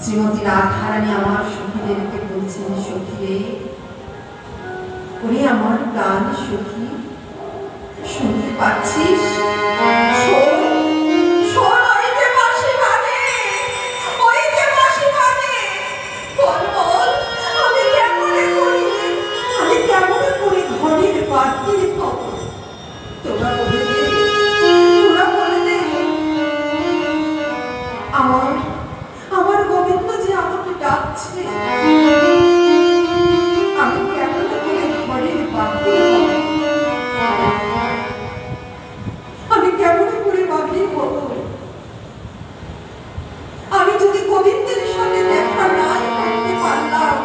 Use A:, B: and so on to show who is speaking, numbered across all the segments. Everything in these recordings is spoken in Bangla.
A: শ্রীমতী রাধারানী আমার সখীদেরকে বলছেন, সখীরে, ওরে আমার প্রাণ সখী, শুনতে পাচ্ছিস? আমার গোবিন্দ যে আমাকে ডাকছে, আমি কেমন করে ঘরের বাহির হব? আমি কেমন করে বাহির হব? আমি যদি গোবিন্দের সাথে দেখা নাই করতে পারলাম,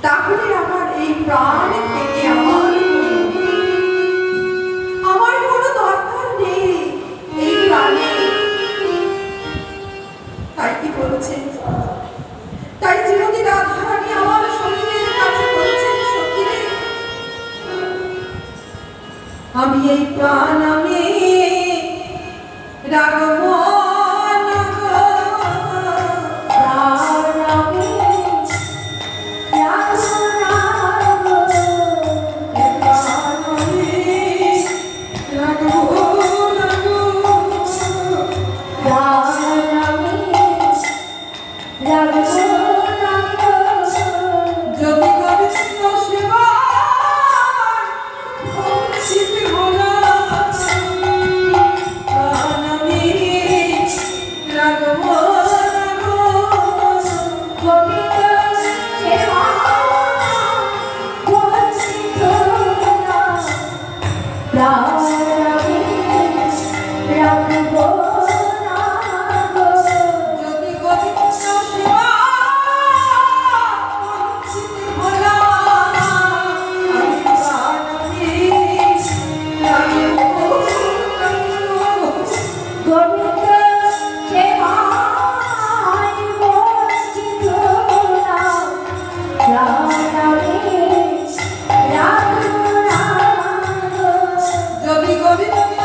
A: তাহলে আমার এই প্রাণ থেকে আমার কোনো দরকার নেই এই প্রাণে। তাই কি বলছেন? তাই শ্রীমতী রাধারানী আমার সখীদের কাছে বলছেন, সখীরে, আমি এই প্রাণ আমি রাগব যদি গোবিন্দ